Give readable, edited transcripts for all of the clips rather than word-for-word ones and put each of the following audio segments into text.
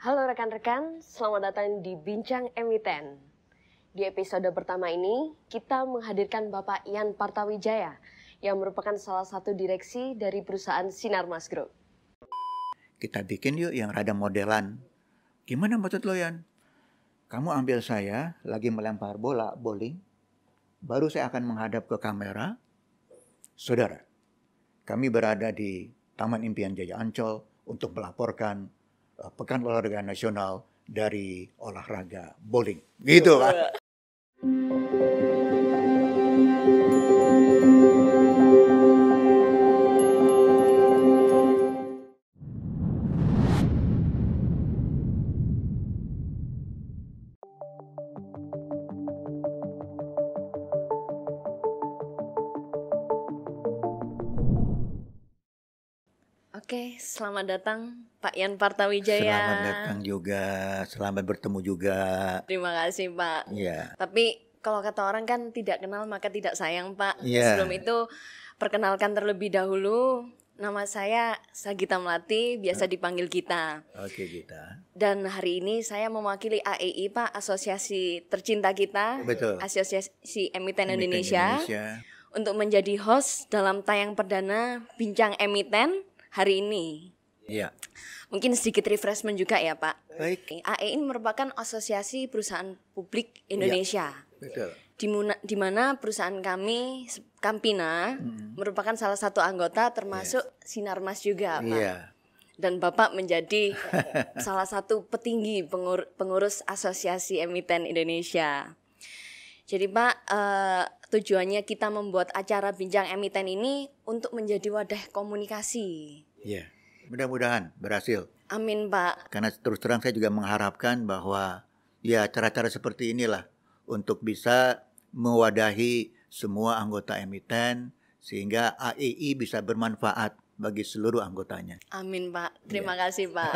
Halo rekan-rekan, selamat datang di Bincang Emiten. Di episode pertama ini, kita menghadirkan Bapak Ian Partawijaya yang merupakan salah satu direksi dari perusahaan Sinarmas Group. Kita bikin yuk yang rada modelan. Gimana maksud lo, Yan? Kamu ambil saya lagi melempar bola bowling, baru saya akan menghadap ke kamera. Saudara, kami berada di Taman Impian Jaya Ancol untuk melaporkan Pekan Olahraga Nasional dari olahraga bowling. Gitu, Pak. Oke, selamat datang Pak Ian Partawijaya. Selamat datang juga, selamat bertemu juga. Terima kasih Pak. Iya. Tapi kalau kata orang kan tidak kenal maka tidak sayang Pak. Iya. Sebelum itu perkenalkan terlebih dahulu. Nama saya Sagita Melati, biasa dipanggil Gita. Oke, Gita. Dan hari ini saya mewakili AEI Pak, Asosiasi Tercinta Kita. Betul. Asosiasi Emiten Indonesia. Untuk menjadi host dalam tayang perdana Bincang Emiten hari ini. Iya. Mungkin sedikit refreshment juga ya Pak. Baik. AEI merupakan Asosiasi Perusahaan Publik Indonesia. Betul. Di mana perusahaan kami, Campina, merupakan salah satu anggota termasuk Sinarmas juga Pak. Iya. Dan Bapak menjadi salah satu petinggi pengurus Asosiasi Emiten Indonesia. Jadi Pak, tujuannya kita membuat acara Bincang Emiten ini untuk menjadi wadah komunikasi. Iya, mudah-mudahan berhasil. Amin Pak. Karena terus terang saya juga mengharapkan bahwa ya cara-cara seperti inilah untuk bisa mewadahi semua anggota emiten sehingga AEI bisa bermanfaat bagi seluruh anggotanya. Amin Pak, terima kasih Pak.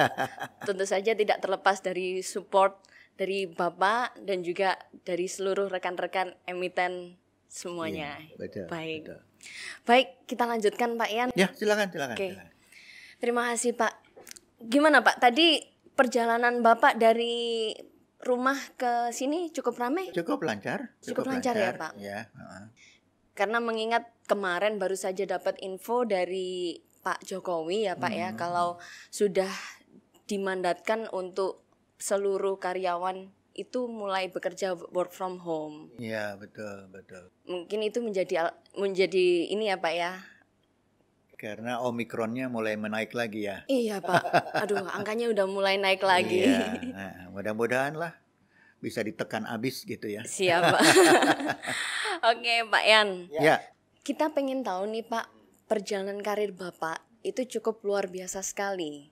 Tentu saja tidak terlepas dari support dari Bapak dan juga dari seluruh rekan-rekan emiten semuanya. Iya, betul. Baik. Betul. Baik, kita lanjutkan Pak Ian. Ya, silakan. Oke. Terima kasih Pak. Gimana Pak? Tadi perjalanan Bapak dari rumah ke sini cukup ramai? Cukup lancar. Cukup lancar ya Pak? Ya. Karena mengingat kemarin baru saja dapat info dari Pak Jokowi ya Pak ya, kalau sudah dimandatkan untuk seluruh karyawan itu mulai bekerja work from home. Iya, betul. Mungkin itu menjadi ini ya Pak ya. Karena Omikronnya mulai menaik lagi ya. Iya Pak. Aduh, angkanya udah mulai naik lagi. Iya. Nah, mudah-mudahan lah bisa ditekan habis gitu ya. Siap Pak. Oke Pak Ian. Ya. Kita pengen tahu nih Pak, perjalanan karir Bapak itu cukup luar biasa sekali.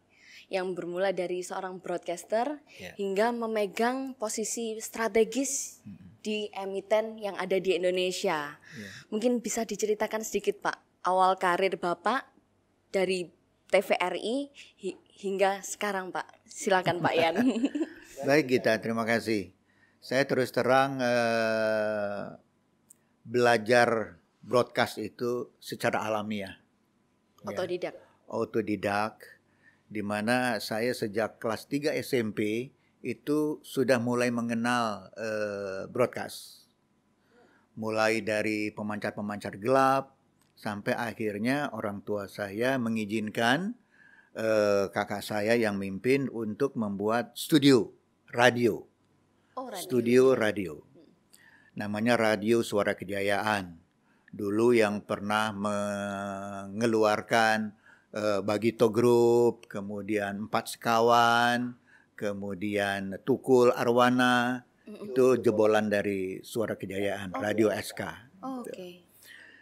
Yang bermula dari seorang broadcaster hingga memegang posisi strategis di emiten yang ada di Indonesia. Mungkin bisa diceritakan sedikit Pak, awal karir Bapak dari TVRI hingga sekarang Pak. Silakan Pak Ian. Baik Gita, terima kasih. Saya terus terang belajar broadcast itu secara alamiah. Otodidak. Di mana saya sejak kelas 3 SMP itu sudah mulai mengenal broadcast. Mulai dari pemancar-pemancar gelap sampai akhirnya orang tua saya mengizinkan kakak saya yang mimpin untuk membuat studio radio. Studio radio. Namanya Radio Suara Kejayaan. Dulu yang pernah mengeluarkan Bagito Group, kemudian Empat Sekawan, kemudian Tukul Arwana, itu jebolan dari Suara Kejayaan, Radio SK. Oke.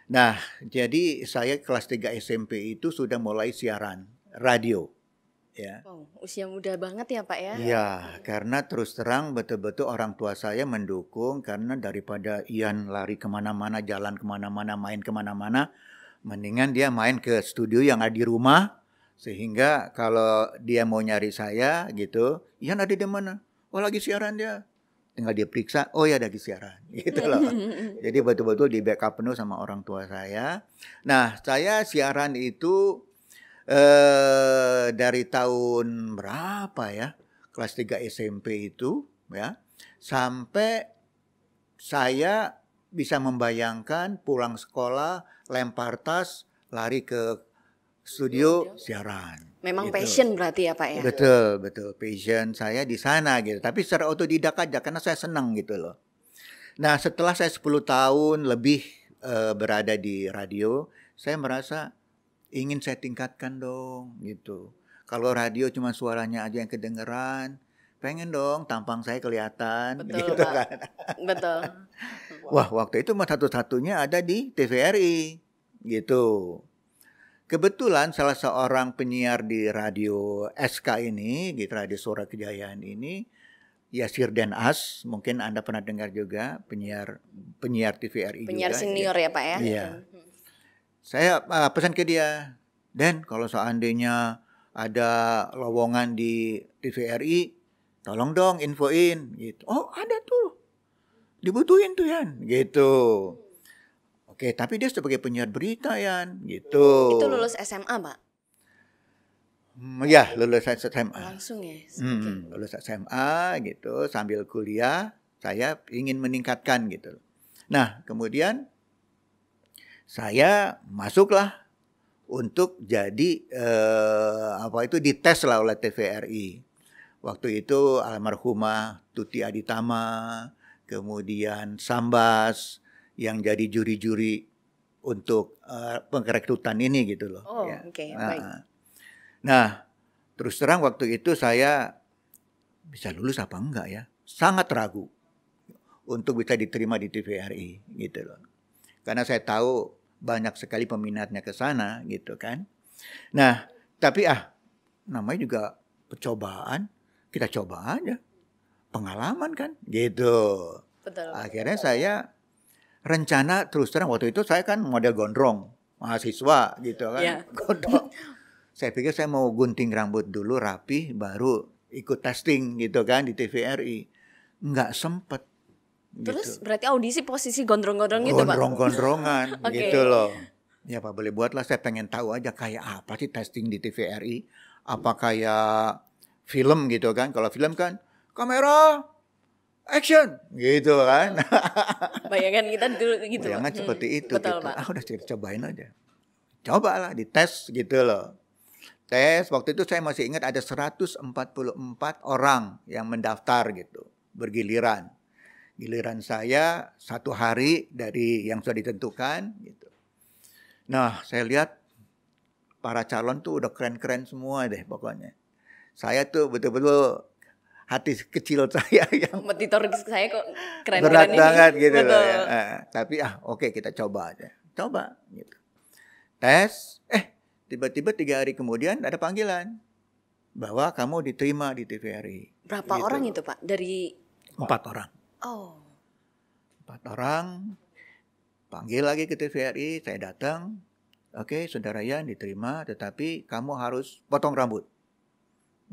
Nah, jadi saya kelas 3 SMP itu sudah mulai siaran radio. Ya. Usia muda banget ya Pak ya? Iya, karena terus terang betul-betul orang tua saya mendukung karena daripada Ian lari kemana-mana, jalan kemana-mana, main kemana-mana, mendingan dia main ke studio yang ada di rumah, sehingga kalau dia mau nyari saya gitu, Ian ada di mana? Oh lagi siaran dia. Tinggal dia periksa, oh ya lagi siaran. Gitu loh. Jadi betul-betul di backup penuh sama orang tua saya. Nah, saya siaran itu dari tahun berapa ya? kelas 3 SMP itu ya, sampai saya bisa membayangkan pulang sekolah, lempar tas, lari ke studio siaran. Memang gitu. passion berarti ya Pak ya? Betul, passion saya di sana gitu. Tapi secara otodidak aja karena saya senang gitu loh. Nah, setelah saya 10 tahun lebih berada di radio, saya merasa ingin saya tingkatkan dong gitu. Kalau radio cuma suaranya aja yang kedengeran, pengen dong tampang saya kelihatan. Betul, gitu Pak. kan. Betul. Wah, waktu itu satu-satunya ada di TVRI gitu. Kebetulan salah seorang penyiar di radio SK ini, di Radio Suara Kejayaan ini, Yasir Den As, mungkin Anda pernah dengar juga, penyiar TVRI Penyiar juga. senior ya Pak ya? Iya. Saya pesan ke dia, Den, kalau seandainya ada lowongan di TVRI, tolong dong infoin gitu. Oh, ada tuh. Dibutuhin tuh Yan, gitu. Oke, tapi dia sebagai penyiar berita Yan, gitu. Itu lulus SMA Pak? Ya, lulus SMA. Langsung ya? Lulus SMA gitu, sambil kuliah saya ingin meningkatkan gitu. Nah, kemudian saya masuklah untuk jadi dites lah oleh TVRI. Waktu itu almarhumah Tuti Aditama, kemudian Sambas yang jadi juri-juri untuk pengrekrutan ini gitu loh. Oh, ya. oke, baik. Nah, terus terang waktu itu saya bisa lulus apa enggak ya? Sangat ragu untuk bisa diterima di TVRI gitu loh. Karena saya tahu banyak sekali peminatnya ke sana gitu kan. Nah, tapi namanya juga percobaan, kita coba aja. Pengalaman kan gitu. Betul. Akhirnya saya rencana terus terang waktu itu saya kan model gondrong, mahasiswa gitu kan. Yeah. Gondrong. Saya pikir saya mau gunting rambut dulu rapi baru ikut testing gitu kan di TVRI. Enggak sempet. Terus gitu. berarti audisi posisi gondrong-gondrong gitu Pak? Gondrong-gondrongan Okay. gitu loh. Ya Pak boleh buatlah, saya pengen tahu aja kayak apa sih testing di TVRI. Apa kayak film gitu kan. Kalau film kan kamera action gitu kan. Bayangan kita dulu gitu. Bayangan seperti itu. Betul gitu. Pak. Udah cobain aja. Cobalah dites gitu loh. Tes waktu itu saya masih ingat ada 144 orang yang mendaftar gitu. Bergiliran. Giliran saya 1 hari dari yang sudah ditentukan gitu. Nah, saya lihat para calon tuh udah keren-keren semua deh pokoknya. Saya tuh betul-betul hati kecil saya yang Kompetitor saya kok keren-keren berat ini. banget gitu loh Betul. ya. Tapi oke, kita coba aja. Coba gitu. Tes, tiba-tiba 3 hari kemudian ada panggilan bahwa kamu diterima di TVRI. Berapa gitu. orang itu Pak? Dari 4 orang. Oh. 4 orang. Panggil lagi ke TVRI, saya datang. Oke, Saudara Yan diterima, tetapi kamu harus potong rambut.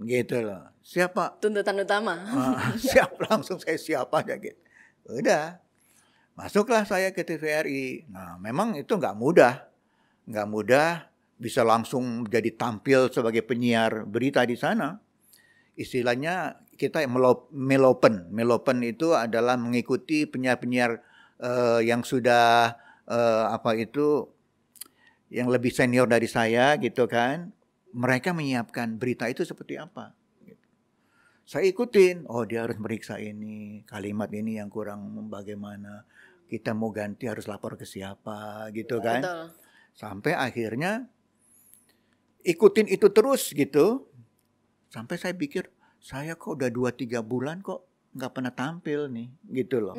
Gitu loh. Siapa? Tuntutan utama. Siap, langsung saya siap aja gitu. Udah. Masuklah saya ke TVRI. Nah, memang itu nggak mudah. Nggak mudah bisa langsung jadi tampil sebagai penyiar berita di sana. Istilahnya kita melopen. Melopen itu adalah mengikuti penyiar-penyiar yang sudah yang lebih senior dari saya gitu kan. Mereka menyiapkan berita itu seperti apa. Gitu. Saya ikutin. Oh, dia harus meriksa ini. Kalimat ini yang kurang bagaimana. Kita mau ganti harus lapor ke siapa gitu kan. Betul. Sampai akhirnya ikutin itu terus gitu. Sampai saya pikir, saya kok udah 2-3 bulan kok nggak pernah tampil nih, gitu loh.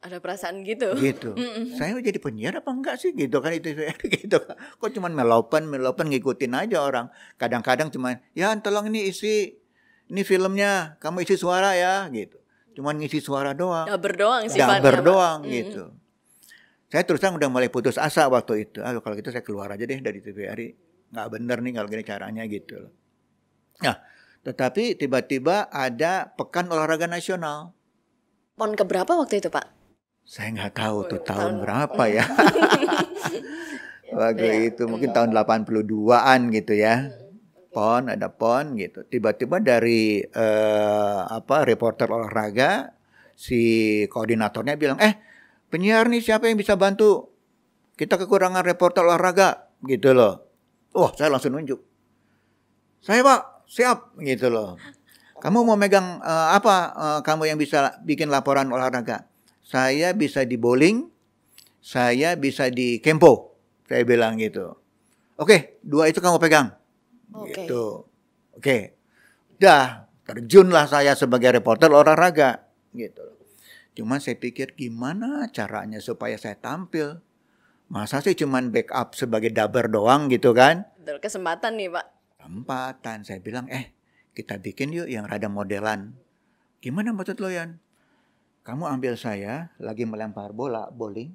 Ada perasaan gitu. Gitu. Saya jadi penyiar apa enggak sih gitu kan itu gitu. Kok cuman melopen ngikutin aja orang. Kadang-kadang cuman, ya tolong ini filmnya, kamu isi suara ya gitu. Cuman ngisi suara doang. Daber doang sifatnya. Daber doang gitu. Saya terus terang udah mulai putus asa waktu itu. Kalau gitu saya keluar aja deh dari TVRI. Nggak bener nih kalau gini caranya gitu loh. Nah, tetapi tiba-tiba ada Pekan Olahraga Nasional. PON keberapa waktu itu Pak? Saya nggak tahu tuh tahun berapa ya. Waktu itu mungkin tahun 82-an gitu ya. ada PON gitu. Tiba-tiba dari reporter olahraga, si koordinatornya bilang, penyiar nih siapa yang bisa bantu? Kita kekurangan reporter olahraga gitu loh. Wah, saya langsung nunjuk. Saya Pak, siap gitu loh. Kamu mau megang kamu yang bisa bikin laporan olahraga? Saya bisa di bowling, saya bisa di kempo. Saya bilang gitu. Oke, 2 itu kamu pegang. Gitu. Oke. Dah, terjunlah saya sebagai reporter olahraga gitu. Cuma saya pikir gimana caranya supaya saya tampil. Masa sih cuman backup sebagai dubber doang gitu kan? Betul, kesempatan nih Pak. Kesempatan. Saya bilang, kita bikin yuk yang rada modelan. Gimana maksud lo, Yan? Kamu ambil saya lagi melempar bola bowling.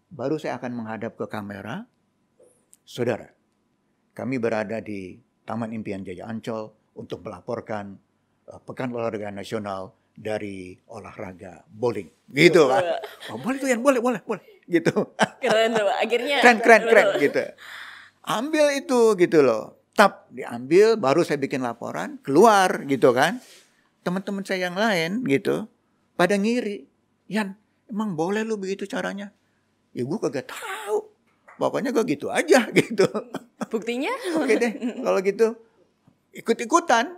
Baru saya akan menghadap ke kamera. Saudara, kami berada di Taman Impian Jaya Ancol untuk melaporkan Pekan Olahraga Nasional dari olahraga bowling. Gitu kan. Oh, boleh tuh Yan, boleh. Gitu. Keren tuh, akhirnya. Keren gitu. Ambil itu gitu loh. Diambil, baru saya bikin laporan, keluar gitu kan. Teman-teman saya yang lain gitu, pada ngiri. Yan, emang boleh lu begitu caranya? Ya gue kagak tahu. Pokoknya gue gitu aja gitu. Buktinya? Oke deh, kalau gitu ikut-ikutan.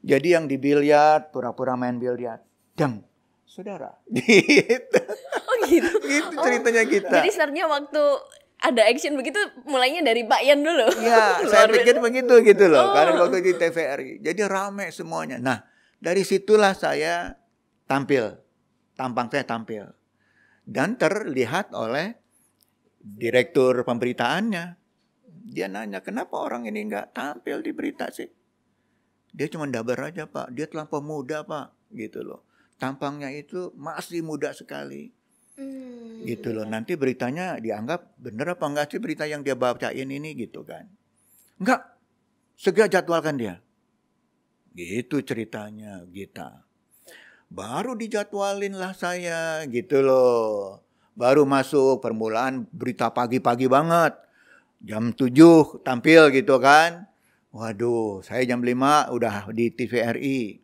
Jadi yang di biliar, pura-pura main biliar. Dang, saudara. Gitu. Oh gitu. Gitu ceritanya kita. Jadi sebenarnya waktu ada action begitu mulainya dari Pak Yan dulu. Iya, saya pikir begitu gitu loh. Karena waktu di TVRI. Jadi rame semuanya. Nah, dari situlah saya tampil. Tampang saya tampil. Dan terlihat oleh direktur pemberitaannya. Dia nanya, kenapa orang ini nggak tampil di berita sih? Dia cuma dubber aja Pak. Dia terlampau muda Pak. Gitu loh. Tampangnya itu masih muda sekali. Gitu loh. Nanti beritanya dianggap bener apa enggak sih berita yang dia bacain ini gitu kan. Enggak. Segera jadwalkan dia. Gitu ceritanya Gita. Baru dijadwalin lah saya gitu loh. Baru masuk permulaan berita pagi-pagi banget. Jam 7 tampil gitu kan. Waduh, saya jam 5 udah di TVRI.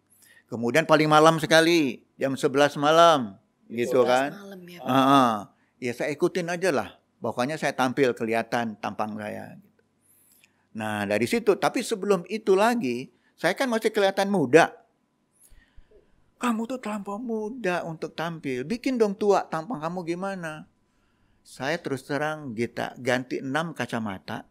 Kemudian paling malam sekali, jam 11 malam. Gitu kan. Malam ya, ya saya ikutin aja lah. Pokoknya saya tampil kelihatan tampang saya. Nah dari situ, tapi sebelum itu lagi, saya kan masih kelihatan muda. Kamu tuh terlampau muda untuk tampil. Bikin dong tua, tampang kamu gimana? Saya terus terang ganti 6 kacamata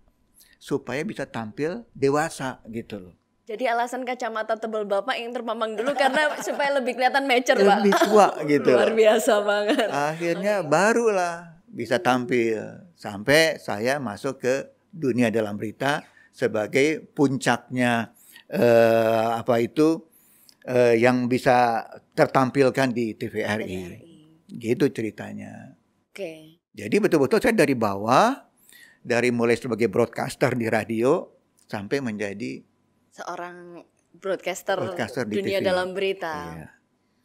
supaya bisa tampil dewasa gitu loh. Jadi alasan kacamata tebal Bapak yang terpampang dulu karena supaya lebih kelihatan mature Pak. Lebih tua gitu. Luar biasa banget. Akhirnya barulah bisa tampil. Sampai saya masuk ke dunia dalam berita sebagai puncaknya yang bisa tertampilkan di TVRI. Gitu ceritanya. Oke. Jadi betul-betul saya dari bawah, dari mulai sebagai broadcaster di radio sampai menjadi seorang broadcaster di dunia TV. Dalam berita. Iya,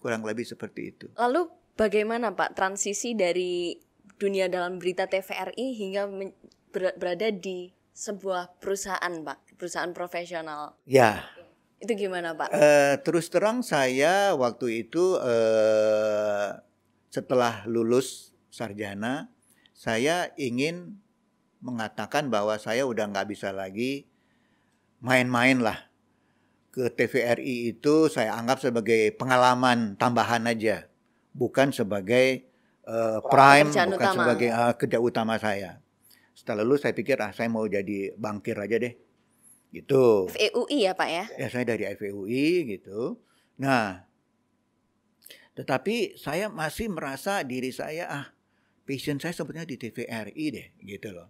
kurang lebih seperti itu. Lalu bagaimana Pak transisi dari dunia dalam berita TVRI hingga berada di sebuah perusahaan Pak, perusahaan profesional? Ya. Itu gimana Pak? Terus terang saya waktu itu setelah lulus sarjana, saya ingin mengatakan bahwa saya udah nggak bisa lagi main-main lah. Ke TVRI itu saya anggap sebagai pengalaman tambahan aja. Bukan sebagai prime, bukan sebagai kerja utama saya. Setelah lulus saya pikir saya mau jadi bankir aja deh. Gitu. FEUI ya Pak ya? Ya saya dari FEUI gitu. Nah, tetapi saya masih merasa diri saya passion saya sebetulnya di TVRI deh gitu loh.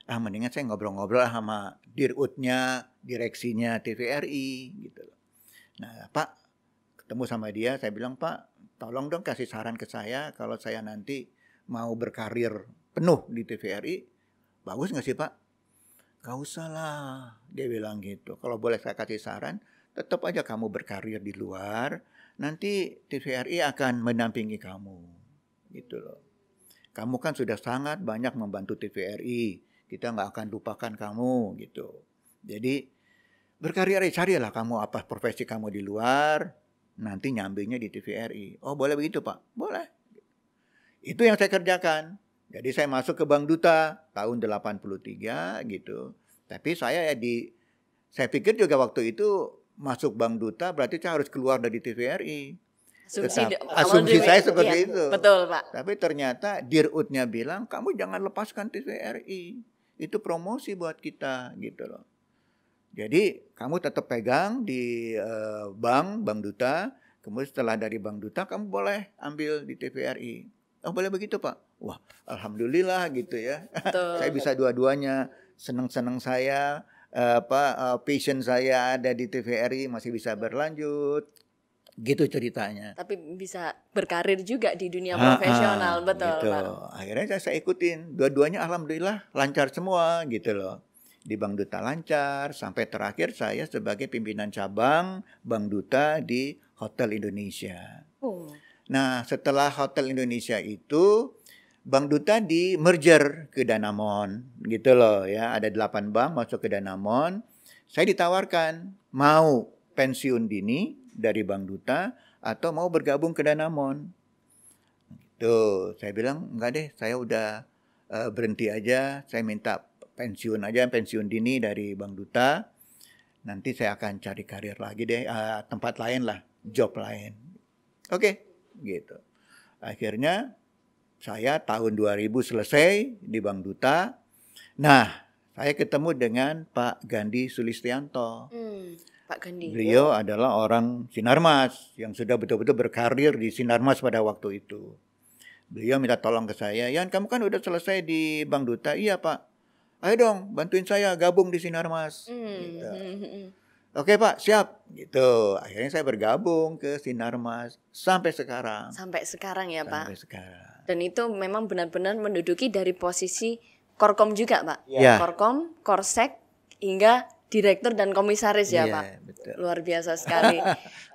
Mendingan saya ngobrol-ngobrol sama dirutnya, direksinya TVRI gitu loh. Nah Pak, ketemu sama dia, saya bilang Pak, tolong dong kasih saran ke saya kalau saya nanti mau berkarir penuh di TVRI, bagus gak sih Pak? Gak usah lah, dia bilang gitu. Kalau boleh saya kasih saran, tetap aja kamu berkarir di luar, nanti TVRI akan mendampingi kamu gitu loh. Kamu kan sudah sangat banyak membantu TVRI. Kita nggak akan lupakan kamu gitu. Jadi berkarir, carilah kamu apa profesi kamu di luar, nanti nyambinya di TVRI. Oh boleh begitu Pak? Boleh. Itu yang saya kerjakan. Jadi saya masuk ke Bank Duta tahun 83 gitu. Tapi saya saya pikir juga waktu itu masuk Bank Duta berarti saya harus keluar dari TVRI. Asumsi saya seperti itu. Betul Pak. Tapi ternyata Dirutnya bilang kamu jangan lepaskan TVRI. Itu promosi buat kita gitu loh. Jadi kamu tetap pegang di Bank Duta. Kemudian setelah dari Bank Duta kamu boleh ambil di TVRI. Oh boleh begitu Pak? Wah alhamdulillah gitu ya. Saya bisa dua-duanya. Senang-senang saya, passion saya ada di TVRI masih bisa berlanjut. Gitu ceritanya. Tapi bisa berkarir juga di dunia profesional, betul gitu. Pak. Akhirnya saya ikutin. Dua-duanya alhamdulillah lancar semua gitu loh. Di Bank Duta lancar, sampai terakhir saya sebagai pimpinan cabang Bank Duta di Hotel Indonesia. Nah setelah Hotel Indonesia itu Bank Duta di merger ke Danamon gitu loh ya. Ada 8 bank masuk ke Danamon. Saya ditawarkan mau pensiun dini dari Bank Duta atau mau bergabung ke Danamon. Tuh, saya bilang enggak deh, saya udah berhenti aja. Saya minta pensiun dini dari Bank Duta. Nanti saya akan cari karir lagi deh, tempat lain lah, job lain. Oke, gitu. Akhirnya saya tahun 2000 selesai di Bank Duta. Nah, saya ketemu dengan Pak Gandhi Sulistianto. Pak Gandhi. Beliau adalah orang Sinarmas yang sudah betul-betul berkarir di Sinarmas pada waktu itu. Beliau minta tolong ke saya, Yan kamu kan udah selesai di Bank Duta. Iya Pak, ayo dong bantuin saya gabung di Sinarmas. Gitu. Oke Pak, siap. Gitu. Akhirnya saya bergabung ke Sinarmas sampai sekarang. Sampai sekarang ya Pak. Sampai sekarang. Dan itu memang benar-benar menduduki dari posisi Korkom juga Pak. Ya. Korkom, Korsek, hingga direktur dan komisaris ya Pak. Betul. Luar biasa sekali.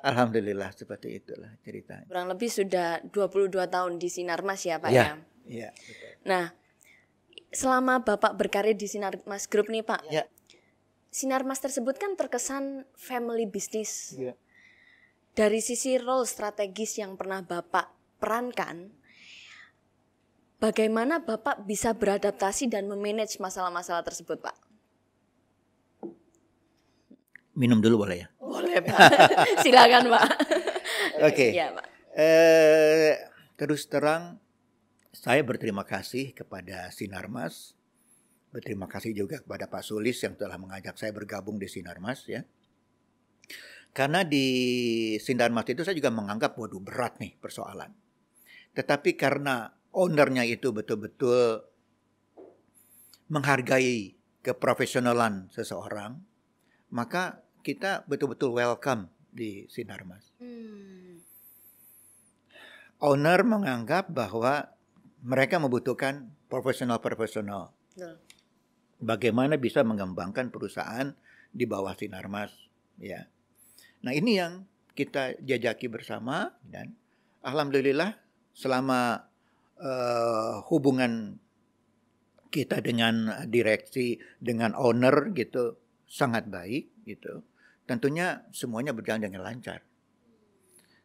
Alhamdulillah seperti itulah ceritanya. Kurang lebih sudah 22 tahun di Sinarmas ya Pak ya. Iya, betul. Nah, selama Bapak berkarir di Sinarmas Group nih Pak. Ya. Sinarmas tersebut kan terkesan family business. Ya. Dari sisi role strategis yang pernah Bapak perankan, bagaimana Bapak bisa beradaptasi dan memanage masalah-masalah tersebut Pak? Minum dulu boleh ya? Boleh Pak, silakan Pak. Oke. Ya, Pak. Terus terang, saya berterima kasih kepada Sinarmas. Berterima kasih juga kepada Pak Sulis yang telah mengajak saya bergabung di Sinarmas ya. Karena di Sinarmas itu saya juga menganggap waduh berat nih persoalan. Tetapi karena ownernya itu betul-betul menghargai keprofesionalan seseorang, maka kita betul-betul welcome di Sinarmas. Owner menganggap bahwa mereka membutuhkan profesional-profesional. Bagaimana bisa mengembangkan perusahaan di bawah Sinarmas, ya. Nah ini yang kita jajaki bersama dan alhamdulillah selama hubungan kita dengan direksi, dengan owner gitu sangat baik gitu. Tentunya semuanya berjalan dengan lancar.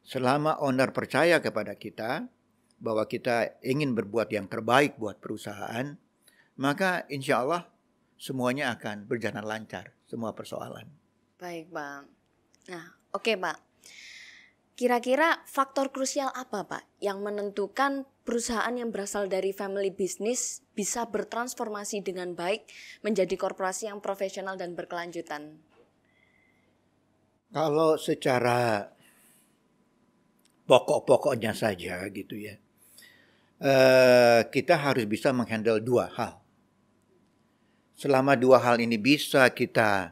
Selama owner percaya kepada kita bahwa kita ingin berbuat yang terbaik buat perusahaan, maka insya Allah semuanya akan berjalan lancar, semua persoalan. Baik Pak. Nah, oke Pak. Kira-kira faktor krusial apa Pak yang menentukan perusahaan yang berasal dari family business bisa bertransformasi dengan baik menjadi korporasi yang profesional dan berkelanjutan? Kalau secara pokok-pokoknya saja gitu ya, kita harus bisa menghandle dua hal. Selama dua hal ini bisa kita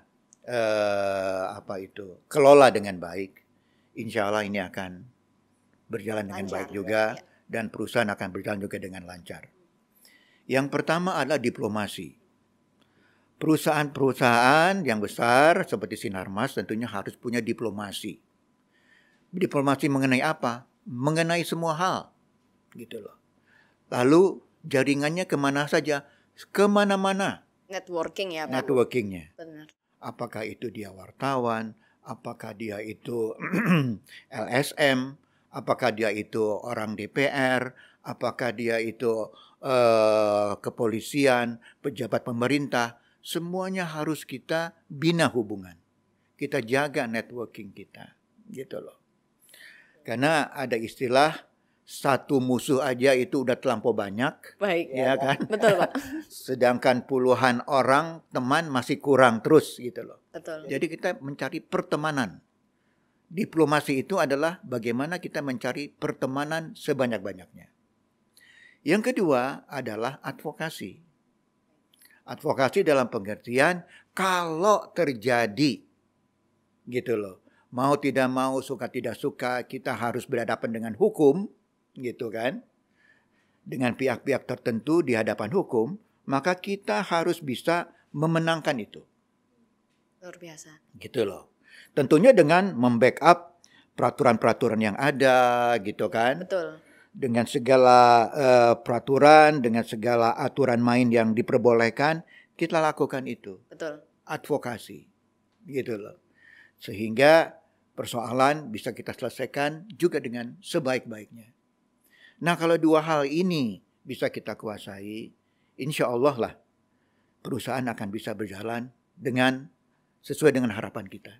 kelola dengan baik, insya Allah ini akan berjalan dengan baik juga dan perusahaan akan berjalan juga dengan lancar. Yang pertama adalah diplomasi. Perusahaan-perusahaan yang besar seperti Sinarmas tentunya harus punya diplomasi. Diplomasi mengenai apa? Mengenai semua hal, gitu loh. Lalu jaringannya kemana saja? Kemana-mana. Networking ya Pak. Networkingnya. Benar. apakah itu dia wartawan, apakah dia itu LSM, apakah dia itu orang DPR, apakah dia itu kepolisian, pejabat pemerintah, semuanya harus kita bina hubungan. Kita jaga networking kita, gitu loh. Karena ada istilah satu musuh aja itu udah terlampau banyak. Baik. Ya kan? Betul, Pak. Sedangkan puluhan orang teman masih kurang terus gitu loh. Betul. Jadi kita mencari pertemanan. Diplomasi itu adalah bagaimana kita mencari pertemanan sebanyak-banyaknya. Yang kedua adalah advokasi. Advokasi dalam pengertian kalau terjadi gitu loh. Mau tidak mau, suka tidak suka, kita harus berhadapan dengan hukum, gitu kan. Dengan pihak-pihak tertentu di hadapan hukum, maka kita harus bisa memenangkan itu. Luar biasa. Gitu loh. Tentunya dengan membackup peraturan-peraturan yang ada, gitu kan. Betul. Dengan segala peraturan, dengan segala aturan main yang diperbolehkan, kita lakukan itu. Betul. Advokasi, gitu loh. Sehingga persoalan bisa kita selesaikan juga dengan sebaik-baiknya. Nah, kalau dua hal ini bisa kita kuasai, insya Allah lah perusahaan akan bisa berjalan dengan sesuai dengan harapan kita.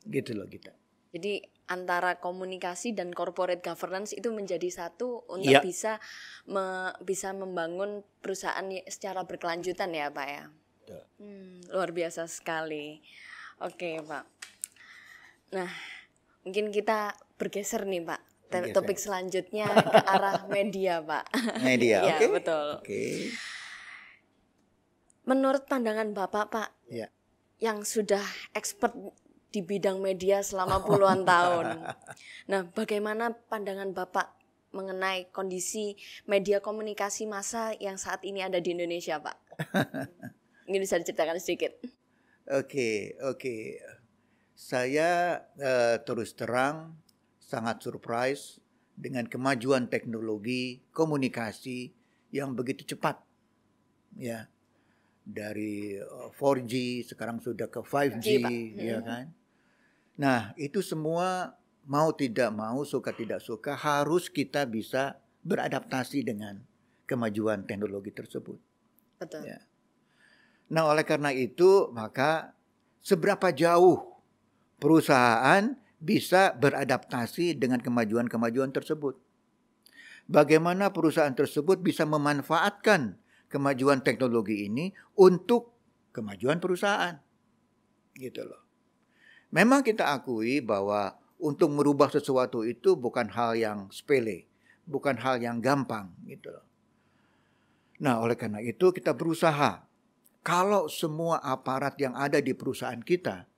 Gitu loh kita. Jadi antara komunikasi dan corporate governance itu menjadi satu untuk bisa membangun perusahaan secara berkelanjutan ya Pak ya. Luar biasa sekali. Oke Pak. Nah, mungkin kita bergeser nih Pak. Topik selanjutnya ke arah media Pak. Media, ya, oke. Betul. Menurut pandangan Bapak Pak, yang sudah expert di bidang media selama puluhan tahun. Nah, bagaimana pandangan Bapak mengenai kondisi media komunikasi massa yang saat ini ada di Indonesia Pak? Mungkin bisa diceritakan sedikit. Oke. Saya terus terang sangat surprise dengan kemajuan teknologi komunikasi yang begitu cepat. Ya. Dari 4G sekarang sudah ke 5G, ya kan? Nah, itu semua mau tidak mau, suka tidak suka harus kita bisa beradaptasi dengan kemajuan teknologi tersebut. Betul. Ya. Nah, oleh karena itu, maka seberapa jauh perusahaan bisa beradaptasi dengan kemajuan-kemajuan tersebut. Bagaimana perusahaan tersebut bisa memanfaatkan kemajuan teknologi ini untuk kemajuan perusahaan. Gitu loh. Memang kita akui bahwa untuk merubah sesuatu itu bukan hal yang sepele, bukan hal yang gampang gitu loh. Nah, oleh karena itu kita berusaha. Kalau semua aparat yang ada di perusahaan kita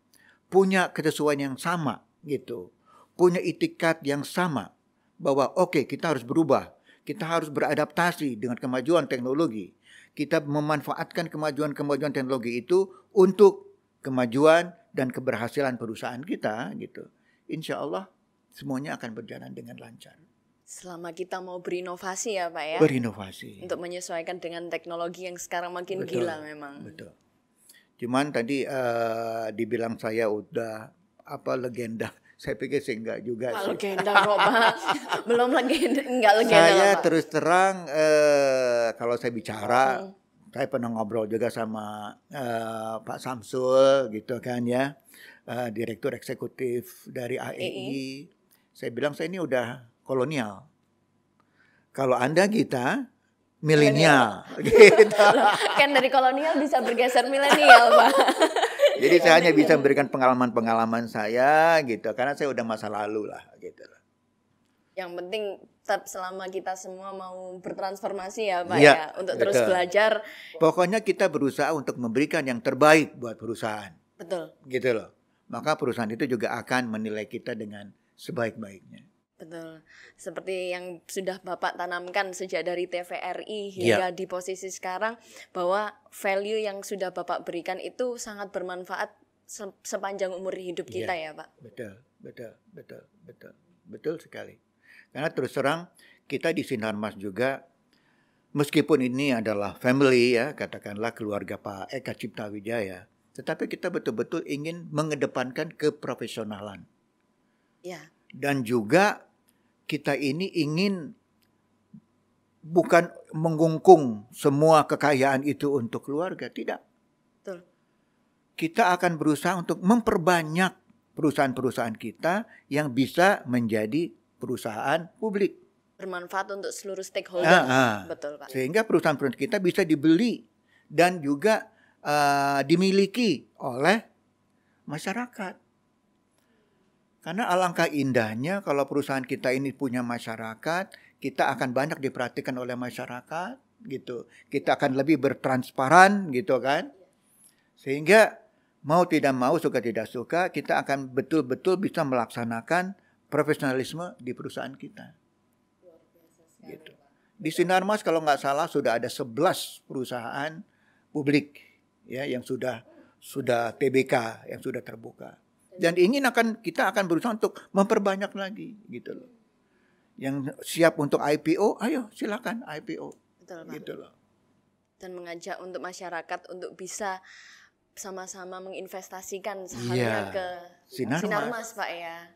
punya kesesuaian yang sama gitu, punya itikat yang sama bahwa oke, kita harus berubah, kita harus beradaptasi dengan kemajuan teknologi. Kita memanfaatkan kemajuan-kemajuan teknologi itu untuk kemajuan dan keberhasilan perusahaan kita gitu. Insya Allah semuanya akan berjalan dengan lancar. Selama kita mau berinovasi ya Pak ya. Berinovasi. Untuk menyesuaikan dengan teknologi yang sekarang makin gila memang. Betul. Cuman tadi dibilang saya udah legenda. Saya pikir sih enggak juga sih. Legenda kok Pak. Belum legenda, enggak legenda saya lah, Pak. Terus terang kalau saya bicara, saya pernah ngobrol juga sama Pak Samsul gitu kan ya, Direktur Eksekutif dari AEI. Saya bilang saya ini udah kolonial. Kalau Anda kita milenial gitu. Kan dari kolonial bisa bergeser milenial, Pak. Jadi saya hanya bisa memberikan pengalaman-pengalaman saya gitu, karena saya udah masa lalu lah gitu. Yang penting tetap selama kita semua mau bertransformasi ya Pak ya, untuk terus belajar. Pokoknya kita berusaha untuk memberikan yang terbaik buat perusahaan. Betul. Gitu loh. Maka perusahaan itu juga akan menilai kita dengan sebaik-baiknya. Betul. Seperti yang sudah Bapak tanamkan sejak dari TVRI hingga di posisi sekarang, bahwa value yang sudah Bapak berikan itu sangat bermanfaat sepanjang umur hidup kita ya Pak. Betul sekali. Karena terus terang kita di Sinarmas juga, meskipun ini adalah family ya, katakanlah keluarga Pak Eka Cipta Wijaya, tetapi kita betul-betul ingin mengedepankan keprofesionalan. Ya. Dan juga kita ini ingin bukan mengungkung semua kekayaan itu untuk keluarga, tidak. Betul. Kita akan berusaha untuk memperbanyak perusahaan-perusahaan kita yang bisa menjadi perusahaan publik. Bermanfaat untuk seluruh stakeholder. Betul, Pak. Sehingga perusahaan-perusahaan kita bisa dibeli dan juga dimiliki oleh masyarakat. Karena alangkah indahnya kalau perusahaan kita ini punya masyarakat, kita akan banyak diperhatikan oleh masyarakat, gitu. Kita akan lebih bertransparan, gitu kan. Sehingga mau tidak mau, suka tidak suka, kita akan betul-betul bisa melaksanakan profesionalisme di perusahaan kita. Gitu. Di Sinarmas kalau nggak salah sudah ada 11 perusahaan publik ya yang sudah TBK, yang sudah terbuka. Dan kita akan berusaha untuk memperbanyak lagi gitu loh. Yang siap untuk IPO, ayo silakan IPO. Betul, Pak. Gitu loh. Dan mengajak untuk masyarakat untuk bisa sama-sama menginvestasikan sahamnya ke Sinarmas, Pak ya.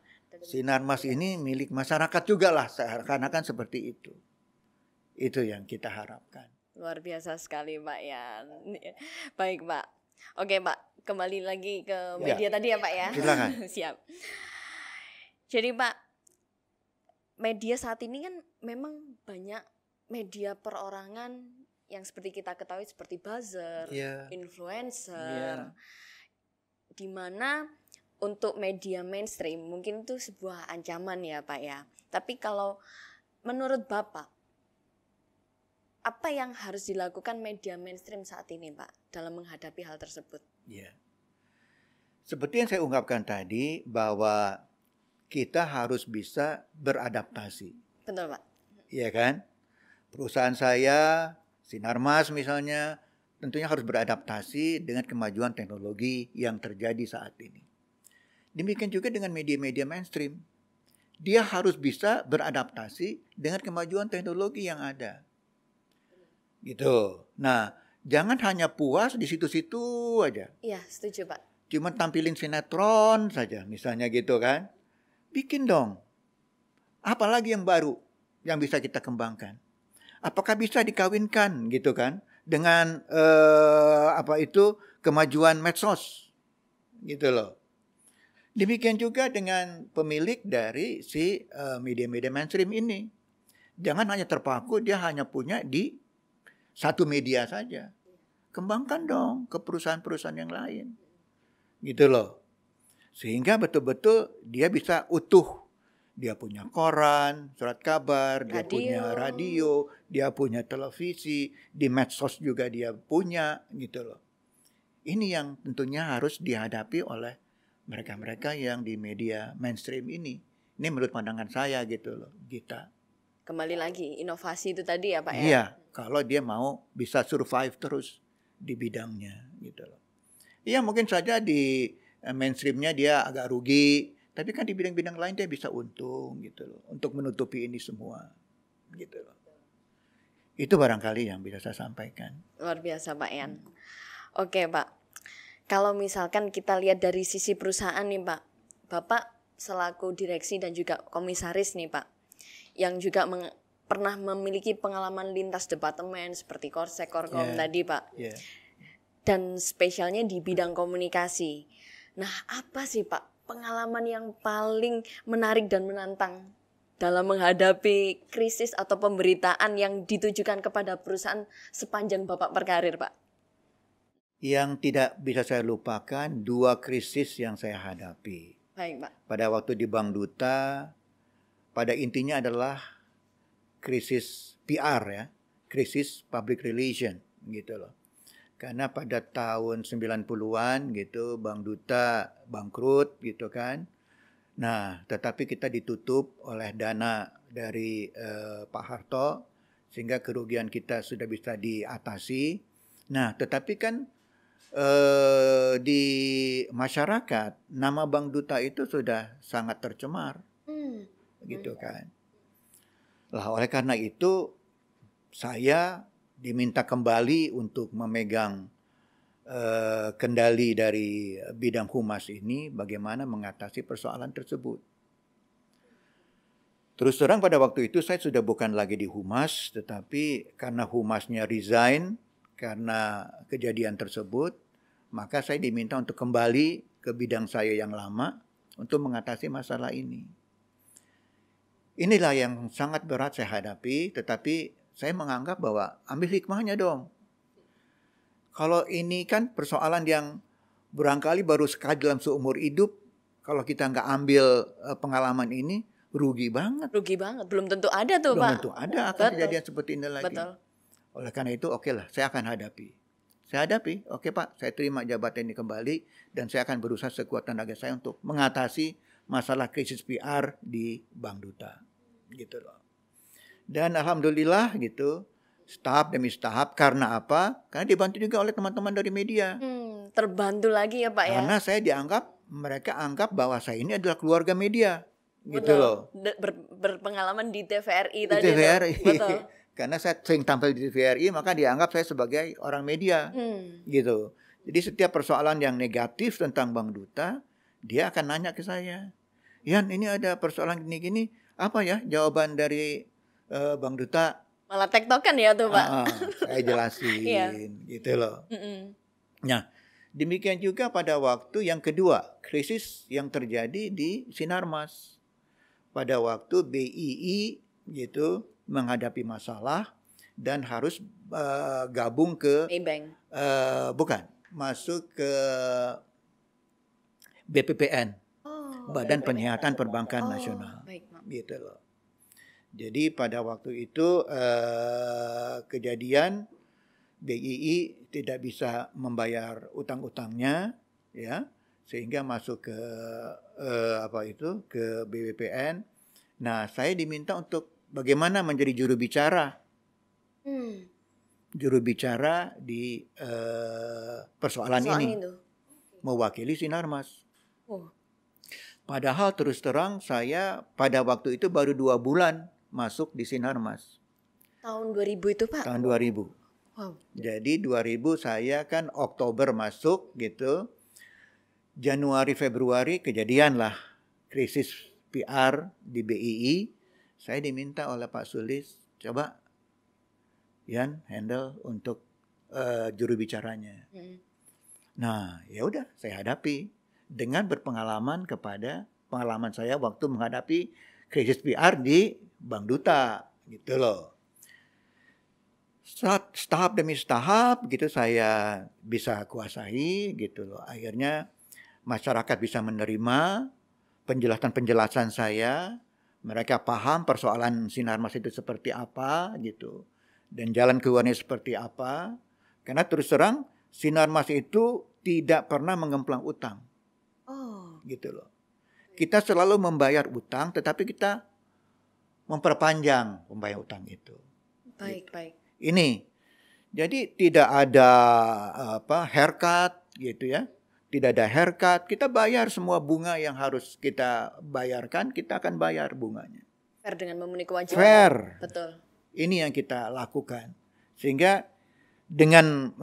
Sinarmas ini milik masyarakat juga lah, seakan-akan seperti itu. Itu yang kita harapkan. Luar biasa sekali, Pak ya. Baik, Pak. Oke, Pak. Kembali lagi ke media tadi ya, Pak ya. Silakan. Siap. Jadi, Pak, media saat ini kan memang banyak media perorangan yang seperti kita ketahui seperti buzzer, influencer. Di mana untuk media mainstream mungkin itu sebuah ancaman ya, Pak ya. Tapi kalau menurut Bapak, apa yang harus dilakukan media mainstream saat ini, Pak, dalam menghadapi hal tersebut? Ya. Seperti yang saya ungkapkan tadi, bahwa kita harus bisa beradaptasi. Betul, Pak. Iya kan? Perusahaan saya, Sinarmas misalnya, tentunya harus beradaptasi dengan kemajuan teknologi yang terjadi saat ini. Demikian juga dengan media-media mainstream. Dia harus bisa beradaptasi dengan kemajuan teknologi yang ada. Gitu. Nah, jangan hanya puas di situ-situ aja. Iya, setuju, Pak. Cuma tampilin sinetron saja, misalnya gitu kan. Bikin dong. Apalagi yang baru yang bisa kita kembangkan. Apakah bisa dikawinkan gitu kan dengan kemajuan medsos gitu loh. Demikian juga dengan pemilik dari si media-media mainstream ini. Jangan hanya terpaku dia hanya punya di satu media saja. Kembangkan dong ke perusahaan-perusahaan yang lain. Gitu loh. Sehingga betul-betul dia bisa utuh. Dia punya koran, surat kabar, dia punya radio, dia punya televisi, di medsos juga dia punya gitu loh. Ini yang tentunya harus dihadapi oleh mereka-mereka yang di media mainstream ini. Ini menurut pandangan saya gitu loh, Gita. Kembali lagi, inovasi itu tadi ya, Pak ya? Iya, kalau dia mau bisa survive terus di bidangnya gitu loh. Iya, mungkin saja di mainstreamnya dia agak rugi, tapi kan di bidang-bidang lain dia bisa untung gitu loh, untuk menutupi ini semua gitu loh. Itu barangkali yang bisa saya sampaikan. Luar biasa, Pak Yan. Oke, Pak. Kalau misalkan kita lihat dari sisi perusahaan nih, Pak. Bapak selaku direksi dan juga komisaris nih, Pak, yang juga pernah memiliki pengalaman lintas departemen seperti Korsek, Korkom tadi, Pak. Dan spesialnya di bidang komunikasi. Nah, apa sih, Pak, pengalaman yang paling menarik dan menantang dalam menghadapi krisis atau pemberitaan yang ditujukan kepada perusahaan sepanjang Bapak berkarir, Pak? Yang tidak bisa saya lupakan, 2 krisis yang saya hadapi. Baik, Pak. Pada waktu di Bank Duta, pada intinya adalah krisis PR ya, krisis public relation gitu loh. Karena pada tahun 90-an gitu Bank Duta bangkrut gitu kan. Nah, tetapi kita ditutup oleh dana dari Pak Harto sehingga kerugian kita sudah bisa diatasi. Nah, tetapi kan di masyarakat nama Bank Duta itu sudah sangat tercemar. Gitu kan. Lah oleh karena itu saya diminta kembali untuk memegang kendali dari bidang humas ini bagaimana mengatasi persoalan tersebut. Terus terang pada waktu itu saya sudah bukan lagi di humas, tetapi karena humasnya resign karena kejadian tersebut, maka saya diminta untuk kembali ke bidang saya yang lama untuk mengatasi masalah ini. Inilah yang sangat berat saya hadapi, tetapi saya menganggap bahwa ambil hikmahnya dong. Kalau ini kan persoalan yang barangkali baru sekali dalam seumur hidup, kalau kita nggak ambil pengalaman ini, rugi banget. Rugi banget, belum tentu ada tuh Belum Pak. tentu ada akan kejadian seperti ini lagi. Betul. Oleh karena itu, oke lah, saya akan hadapi. Saya hadapi, oke Pak, saya terima jabatan ini kembali, dan saya akan berusaha sekuat tenaga saya untuk mengatasi masalah krisis PR di Bank Duta. Gitu loh. Dan alhamdulillah gitu, tahap demi tahap. Karena apa? Karena dibantu juga oleh teman-teman dari media. Terbantu lagi ya Pak ya. Karena saya mereka anggap bahwa saya ini adalah keluarga media. Gitu loh. Berpengalaman di TVRI di tadi. TVRI. Betul. Karena saya sering tampil di TVRI, maka dianggap saya sebagai orang media. Gitu. Jadi setiap persoalan yang negatif tentang Bank Duta, dia akan nanya ke saya. Yan, ini ada persoalan gini-gini, apa ya jawaban dari Bank Duta? Malah tektokan ya tuh Pak. Saya jelasin. Gitu loh. Nah, demikian juga pada waktu yang kedua, krisis yang terjadi di Sinarmas. Pada waktu BII gitu menghadapi masalah dan harus gabung ke Maybank. Bukan, masuk ke BPPN, Badan Penyihatan Perbankan Nasional. Baik, gitu loh. Jadi pada waktu itu kejadian BII tidak bisa membayar utang-utangnya, ya, sehingga masuk ke ke BPPN. Nah, saya diminta untuk bagaimana menjadi juru bicara. Juru bicara di persoalan ini. Mewakili Sinarmas. Padahal terus terang saya pada waktu itu baru 2 bulan masuk di Sinarmas. Tahun 2000 itu Pak? Tahun 2000. Wow. Jadi 2000 saya kan Oktober masuk gitu. Januari Februari kejadianlah krisis PR di BII. Saya diminta oleh Pak Sulis, coba Yan handle untuk juru bicaranya. Nah, ya udah saya hadapi dengan berpengalaman kepada pengalaman saya waktu menghadapi krisis PR di Bank Duta, gitu loh. Tahap demi tahap gitu saya bisa kuasai gitu loh. Akhirnya masyarakat bisa menerima penjelasan-penjelasan saya. Mereka paham persoalan Sinarmas itu seperti apa gitu. Dan jalan keluarnya seperti apa. Karena terus terang Sinarmas itu tidak pernah mengemplang utang. Gitu loh. Kita selalu membayar utang, tetapi kita memperpanjang membayar utang itu. Baik, gitu. baik. Ini, jadi tidak ada haircut gitu ya. Tidak ada haircut, kita bayar semua bunga yang harus kita bayarkan, kita akan bayar bunganya. Fair dengan memenuhi kewajiban. Fair. Betul. Ini yang kita lakukan. Sehingga dengan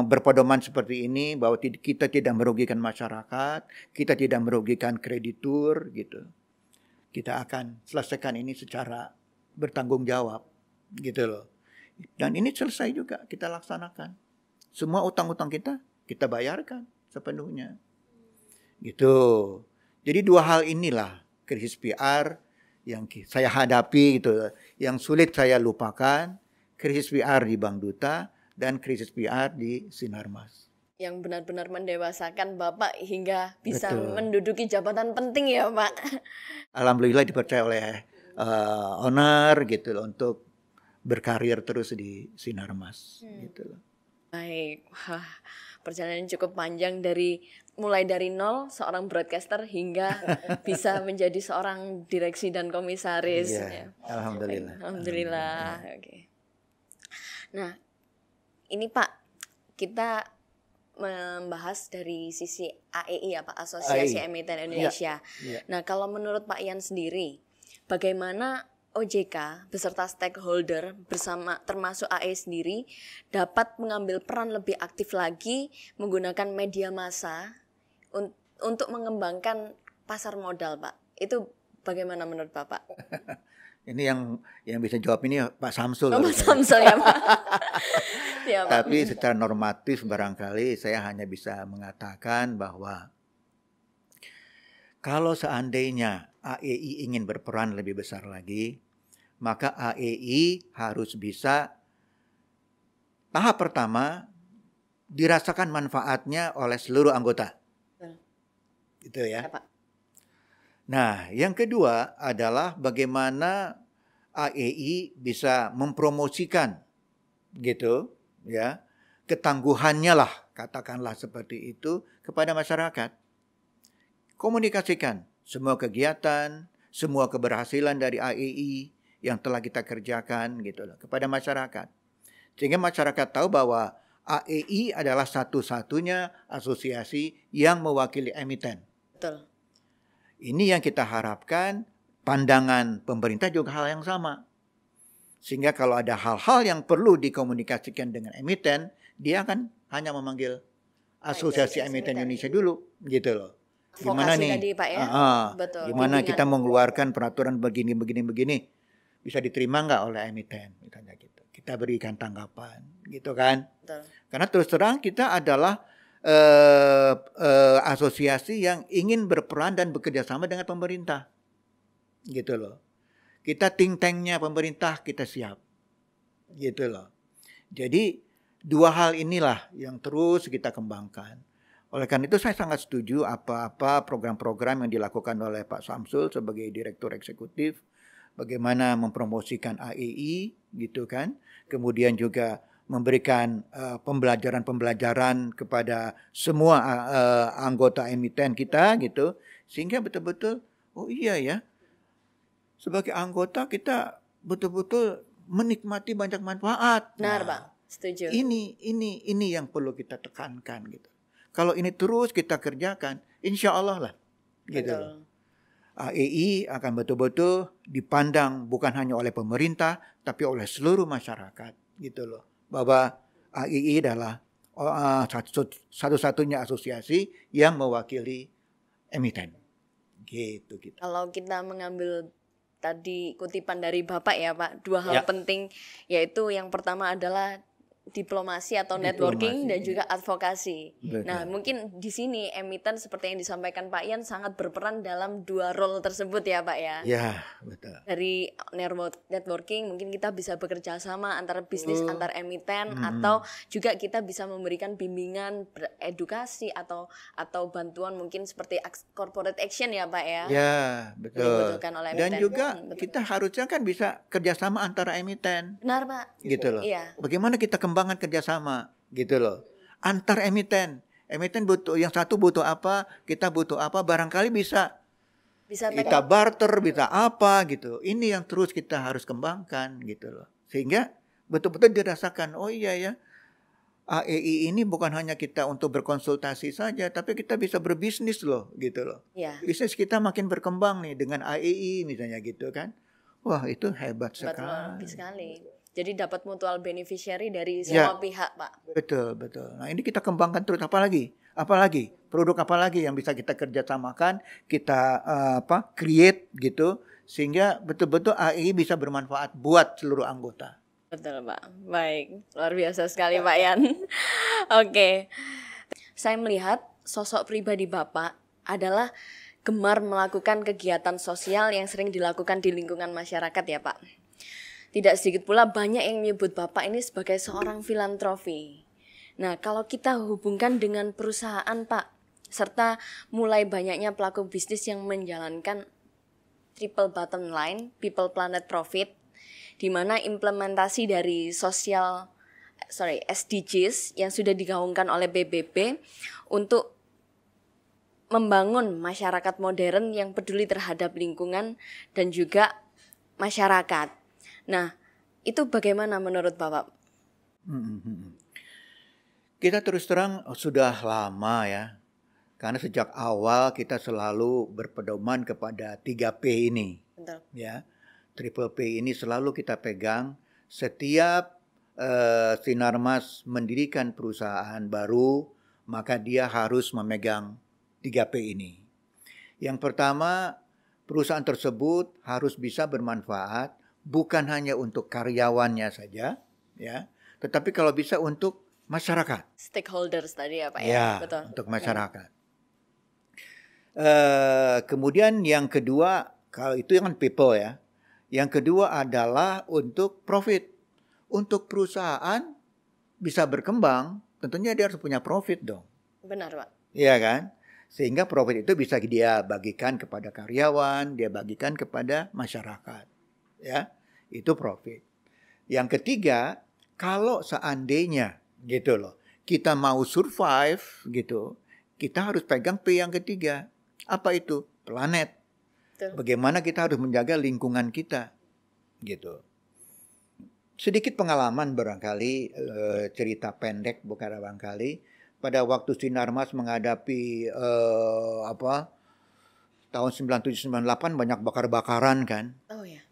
berpedoman seperti ini, bahwa kita tidak merugikan masyarakat, kita tidak merugikan kreditur gitu. Kita akan selesaikan ini secara bertanggung jawab gitu loh. Dan ini selesai juga kita laksanakan. Semua utang-utang kita bayarkan sepenuhnya. Gitu. Jadi 2 hal inilah krisis PR yang saya hadapi gitu. Yang sulit saya lupakan, krisis PR di Bank Duta dan krisis PR di Sinarmas. Yang benar-benar mendewasakan Bapak hingga bisa Betul. menduduki jabatan penting ya Pak. Alhamdulillah dipercaya oleh owner gitu loh untuk berkarir terus di Sinarmas gitu loh. Baik, wah, perjalanan cukup panjang mulai dari nol seorang broadcaster hingga bisa menjadi seorang direksi dan komisaris. Iya, Ya. alhamdulillah. Alhamdulillah. Oke. Nah, ini Pak, kita membahas dari sisi AEI ya Pak, Asosiasi Emiten Indonesia. Iya. Nah, kalau menurut Pak Yan sendiri, bagaimana OJK beserta stakeholder bersama termasuk AE sendiri dapat mengambil peran lebih aktif lagi menggunakan media massa untuk mengembangkan pasar modal, Pak. Itu bagaimana menurut Bapak? Ini yang bisa jawab ini Pak Samsul. Pak Samsul ya, Pak. Ya, Pak. Tapi secara normatif barangkali saya hanya bisa mengatakan bahwa kalau seandainya AEI ingin berperan lebih besar lagi, maka AEI harus bisa tahap pertama dirasakan manfaatnya oleh seluruh anggota. Gitu ya. Pak. Nah, yang kedua adalah bagaimana AEI bisa mempromosikan gitu ya, ketangguhannya lah, katakanlah seperti itu kepada masyarakat. Komunikasikan semua kegiatan, semua keberhasilan dari AEI yang telah kita kerjakan gitu loh kepada masyarakat. Sehingga masyarakat tahu bahwa AEI adalah satu-satunya asosiasi yang mewakili emiten. Betul. Ini yang kita harapkan, pandangan pemerintah juga hal yang sama. Sehingga kalau ada hal-hal yang perlu dikomunikasikan dengan emiten, dia akan hanya memanggil Asosiasi Emiten Indonesia dulu, gitu loh. Gimana nih? Tadi, Pak, ya? Betul. Gimana kita mengeluarkan peraturan begini. Bisa diterima nggak oleh emiten? Misalnya gitu. Kita berikan tanggapan, gitu kan? Betul. Karena terus terang kita adalah asosiasi yang ingin berperan dan bekerja sama dengan pemerintah, gitu loh. Kita think tanknya pemerintah, kita siap, gitu loh. Jadi dua hal inilah yang terus kita kembangkan. Oleh karena itu saya sangat setuju apa-apa program-program yang dilakukan oleh Pak Samsul sebagai Direktur Eksekutif, bagaimana mempromosikan AEI, gitu kan. Kemudian juga memberikan pembelajaran kepada semua anggota emiten kita gitu, sehingga betul-betul oh iya ya, sebagai anggota kita betul-betul menikmati banyak manfaat. Benar, Pak. Setuju. Ini yang perlu kita tekankan gitu. Kalau ini terus kita kerjakan, insya Allah lah gitu. AEI akan betul-betul dipandang bukan hanya oleh pemerintah tapi oleh seluruh masyarakat gitu loh. Bahwa AEI adalah satu-satunya asosiasi yang mewakili emiten. Gitu. Kalau kita mengambil tadi kutipan dari Bapak ya Pak, dua hal penting, yaitu yang pertama adalah diplomasi atau networking dan juga advokasi. Betul. Nah, mungkin di sini emiten seperti yang disampaikan Pak Ian sangat berperan dalam dua role tersebut ya Pak ya. Ya, betul. Dari networking mungkin kita bisa bekerja sama antara bisnis antar emiten atau juga kita bisa memberikan bimbingan, edukasi atau bantuan mungkin seperti corporate action ya Pak ya. Ya, betul. Dibutuhkan oleh emiten. Dan juga kita harusnya kan bisa kerjasama antara emiten. Benar Pak. Gitu loh. Iya. Bagaimana kita kembangkan kerjasama gitu loh antar emiten butuh, yang satu butuh apa, kita butuh apa, barangkali bisa kita barter, bisa apa gitu. Ini yang terus kita harus kembangkan gitu loh, sehingga betul-betul dirasakan oh iya ya, AEI ini bukan hanya kita untuk berkonsultasi saja, tapi kita bisa berbisnis loh gitu loh. Bisnis kita makin berkembang nih dengan AEI misalnya gitu kan. Wah, itu hebat sekali. Jadi dapat mutual beneficiary dari semua pihak, Pak. Betul. Nah, ini kita kembangkan terus. Apalagi produk apa lagi yang bisa kita kerjasamakan, kita create gitu, sehingga betul-betul AEI bisa bermanfaat buat seluruh anggota. Betul, Pak. Baik, luar biasa sekali Pak Yan. Oke. Saya melihat sosok pribadi Bapak adalah gemar melakukan kegiatan sosial yang sering dilakukan di lingkungan masyarakat ya Pak. Tidak sedikit pula banyak yang menyebut Bapak ini sebagai seorang filantropi. Nah, kalau kita hubungkan dengan perusahaan Pak, serta mulai banyaknya pelaku bisnis yang menjalankan triple bottom line, people, planet, profit, di mana implementasi dari SDGs yang sudah digaungkan oleh PBB untuk membangun masyarakat modern yang peduli terhadap lingkungan dan juga masyarakat. Nah, itu bagaimana menurut Bapak? Kita terus terang sudah lama ya, karena sejak awal kita selalu berpedoman kepada 3P ini. Betul. Ya, Triple P ini selalu kita pegang setiap Sinarmas mendirikan perusahaan baru, maka dia harus memegang 3P ini. Yang pertama, perusahaan tersebut harus bisa bermanfaat bukan hanya untuk karyawannya saja, ya, tetapi kalau bisa untuk masyarakat. Stakeholders tadi ya Pak ya? Ya, Betul. untuk masyarakat. Kemudian yang kedua, kalau itu kan people ya. Yang kedua adalah untuk profit. Untuk perusahaan bisa berkembang, tentunya dia harus punya profit dong. Benar Pak. Iya kan? Sehingga profit itu bisa dia bagikan kepada karyawan, dia bagikan kepada masyarakat. Ya, itu profit. Yang ketiga, kalau seandainya gitu loh, kita mau survive gitu, kita harus pegang P yang ketiga. Apa itu? Planet. Betul. Bagaimana kita harus menjaga lingkungan kita, gitu. Sedikit pengalaman barangkali, cerita pendek bukan barangkali. Pada waktu Sinarmas menghadapi tahun 97-98 banyak bakar-bakaran kan. Oh ya.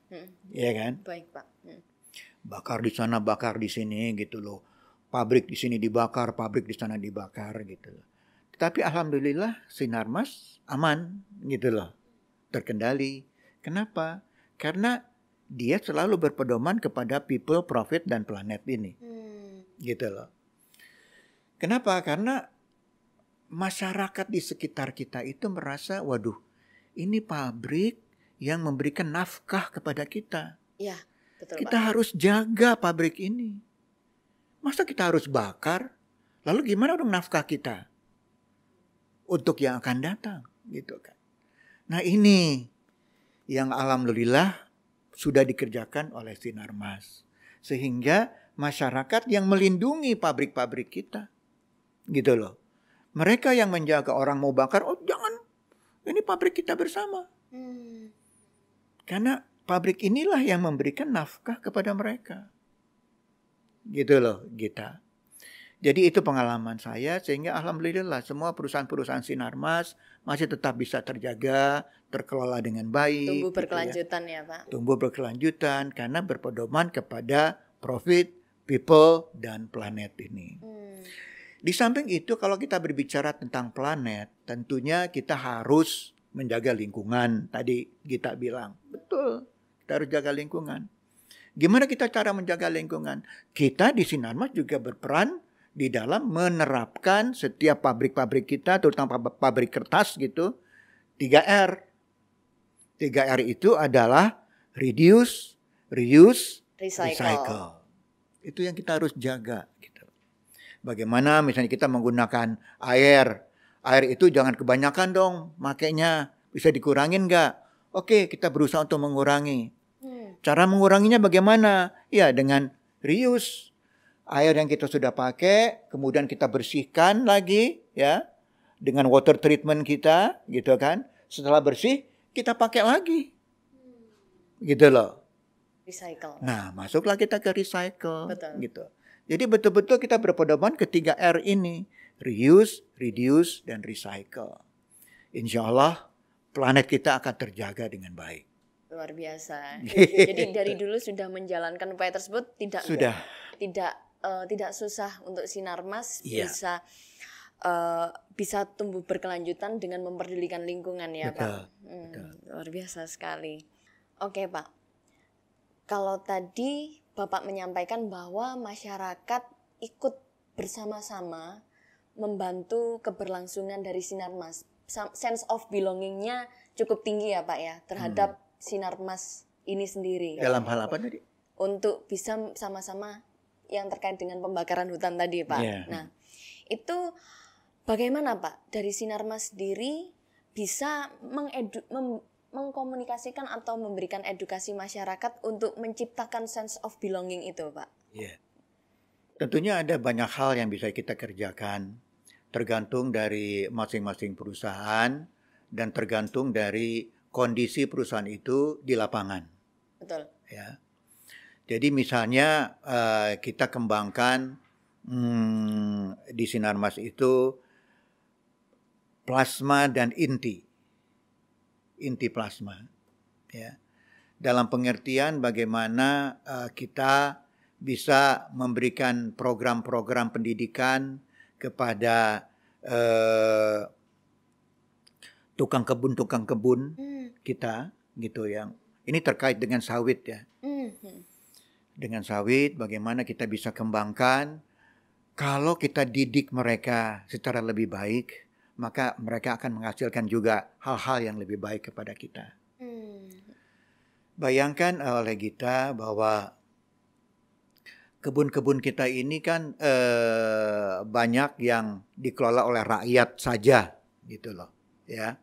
Iya kan? Baik Pak. Bakar di sana, bakar di sini gitu loh. Pabrik di sini dibakar, pabrik di sana dibakar gitu loh. Tetapi alhamdulillah Sinarmas aman gitu loh. Terkendali. Kenapa? Karena dia selalu berpedoman kepada people, profit, dan planet ini. Gitu loh. Kenapa? Karena masyarakat di sekitar kita itu merasa, waduh, ini pabrik yang memberikan nafkah kepada kita. Iya, betul Kita Pak. harus jaga pabrik ini. Masa kita harus bakar? Lalu gimana dong nafkah kita? Untuk yang akan datang. Gitu kan. Nah ini yang alhamdulillah sudah dikerjakan oleh Sinarmas. Sehingga masyarakat yang melindungi pabrik-pabrik kita. Gitu loh. Mereka yang menjaga, orang mau bakar, oh jangan, ini pabrik kita bersama. Karena pabrik inilah yang memberikan nafkah kepada mereka. Gitu loh kita. Jadi itu pengalaman saya, sehingga alhamdulillah semua perusahaan-perusahaan Sinarmas masih tetap bisa terjaga, terkelola dengan baik. Tumbuh berkelanjutan gitu ya Pak. Tumbuh berkelanjutan karena berpedoman kepada profit, people, dan planet ini. Di samping itu kalau kita berbicara tentang planet, tentunya kita harus menjaga lingkungan. Tadi kita bilang, betul, kita harus jaga lingkungan. Gimana kita cara menjaga lingkungan? Kita di Sinarmas juga berperan di dalam menerapkan setiap pabrik-pabrik kita, terutama pabrik kertas gitu, 3R. 3R itu adalah reduce, reuse, recycle. Itu yang kita harus jaga. Gitu. Bagaimana misalnya kita menggunakan air. Air itu jangan kebanyakan dong makainya. Bisa dikurangin nggak? Oke, kita berusaha untuk mengurangi. Cara menguranginya bagaimana? Ya dengan reuse. Air yang kita sudah pakai, kemudian kita bersihkan lagi, ya, dengan water treatment kita, gitu kan. Setelah bersih, kita pakai lagi, gitu loh. Recycle. Nah, masuklah kita ke recycle, Betul. gitu. Jadi betul-betul kita berpedoman ke 3R ini, reuse, reduce, dan recycle. Insya Allah planet kita akan terjaga dengan baik. Luar biasa. Jadi dari dulu sudah menjalankan upaya tersebut, tidak susah untuk Sinarmas bisa tumbuh berkelanjutan dengan memperdulikan lingkungan ya Pak. Luar biasa sekali. Oke Pak, kalau tadi Bapak menyampaikan bahwa masyarakat ikut bersama-sama membantu keberlangsungan dari Sinarmas, sense of belonging-nya cukup tinggi ya Pak ya terhadap Sinarmas ini sendiri. Dalam hal apa tadi? Untuk bisa sama-sama yang terkait dengan pembakaran hutan tadi Pak. Nah, itu bagaimana Pak dari Sinarmas sendiri bisa mengkomunikasikan atau memberikan edukasi masyarakat untuk menciptakan sense of belonging itu Pak? Tentunya ada banyak hal yang bisa kita kerjakan, tergantung dari masing-masing perusahaan dan tergantung dari kondisi perusahaan itu di lapangan. Betul. Ya. Jadi misalnya kita kembangkan di Sinarmas itu plasma dan inti plasma. Ya. dalam pengertian bagaimana kita bisa memberikan program-program pendidikan kepada tukang kebun kita gitu yang ini terkait dengan sawit ya. Dengan sawit bagaimana kita bisa kembangkan, kalau kita didik mereka secara lebih baik, maka mereka akan menghasilkan juga hal-hal yang lebih baik kepada kita. Bayangkan oleh kita bahwa kebun-kebun kita ini kan banyak yang dikelola oleh rakyat saja gitu loh ya.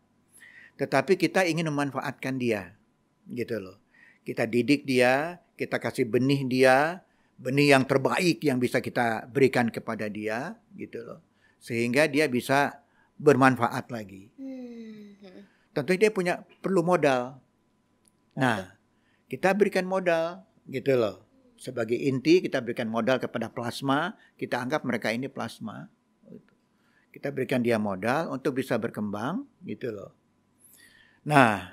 Tetapi kita ingin memanfaatkan dia gitu loh. Kita didik dia, kita kasih benih dia, benih yang terbaik yang bisa kita berikan kepada dia gitu loh. Sehingga dia bisa bermanfaat lagi. Tentu dia perlu modal. Nah, kita berikan modal gitu loh. Sebagai inti kita berikan modal kepada plasma, kita anggap mereka ini plasma. Kita berikan dia modal untuk bisa berkembang gitu loh. Nah,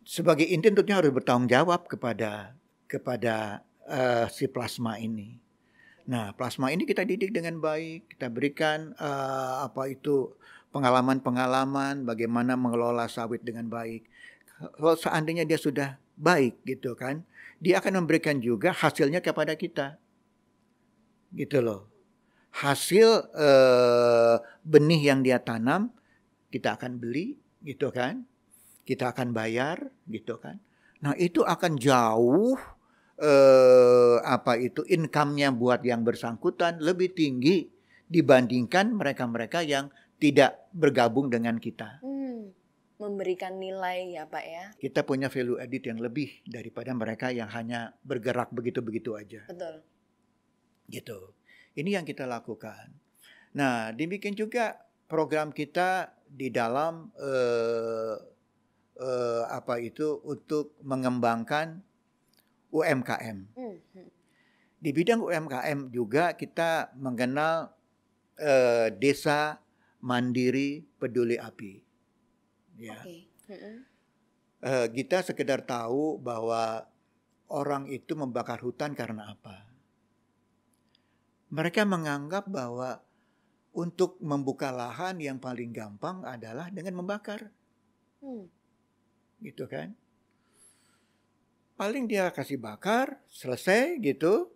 sebagai inti tentunya harus bertanggung jawab kepada si plasma ini. Nah, plasma ini kita didik dengan baik, kita berikan pengalaman-pengalaman bagaimana mengelola sawit dengan baik. Kalau seandainya dia sudah baik gitu kan, dia akan memberikan juga hasilnya kepada kita. Gitu loh. Hasil benih yang dia tanam kita akan beli gitu kan. Kita akan bayar gitu kan. Nah, itu akan jauh income-nya buat yang bersangkutan lebih tinggi dibandingkan mereka-mereka yang tidak bergabung dengan kita. Memberikan nilai ya Pak ya. Kita punya value added yang lebih daripada mereka yang hanya bergerak begitu-begitu aja. Betul. Gitu. Ini yang kita lakukan. Nah, demikian juga program kita di dalam untuk mengembangkan UMKM. Di bidang UMKM juga kita mengenal Desa Mandiri Peduli Api. Ya. Kita sekedar tahu bahwa orang itu membakar hutan karena apa? Mereka menganggap bahwa untuk membuka lahan yang paling gampang adalah dengan membakar. Gitu kan? Paling dia kasih bakar, selesai gitu,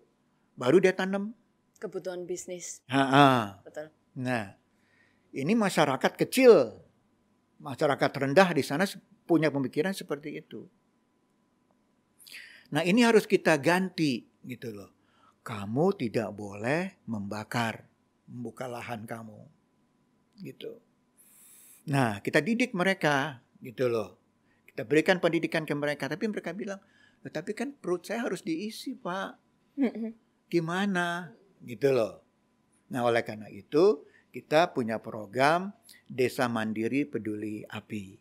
baru dia tanam. Kebutuhan bisnis. Betul. Nah, ini masyarakat kecil, masyarakat rendah di sana punya pemikiran seperti itu. Nah, ini harus kita ganti gitu loh. Kamu tidak boleh membakar, membuka lahan kamu. Gitu. Nah, kita didik mereka gitu loh. Kita berikan pendidikan ke mereka, tapi mereka bilang, "Tapi kan perut saya harus diisi, Pak." Gimana? Gitu loh. Nah, oleh karena itu kita punya program Desa Mandiri Peduli Api.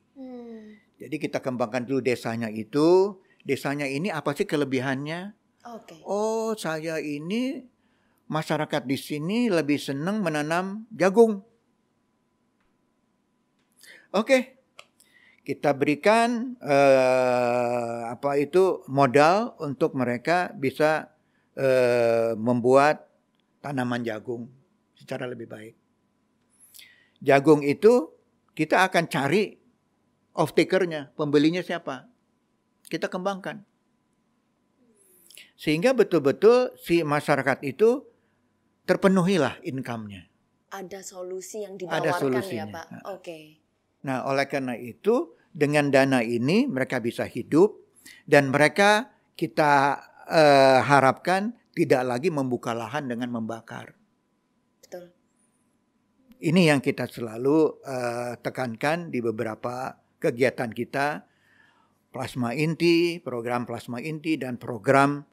Jadi kita kembangkan dulu desanya itu. Desanya ini apa sih kelebihannya? Oh, saya ini masyarakat di sini lebih senang menanam jagung. Oke. Kita berikan modal untuk mereka bisa membuat tanaman jagung secara lebih baik. Jagung itu kita akan cari off-takernya, pembelinya siapa? Kita kembangkan. Sehingga betul-betul si masyarakat itu terpenuhilah income-nya. Ada solusi yang ditawarkan ya Pak? Oke. Nah, oleh karena itu dengan dana ini mereka bisa hidup dan mereka kita harapkan tidak lagi membuka lahan dengan membakar. Betul. Ini yang kita selalu tekankan di beberapa kegiatan kita, Plasma Inti, program Plasma Inti dan program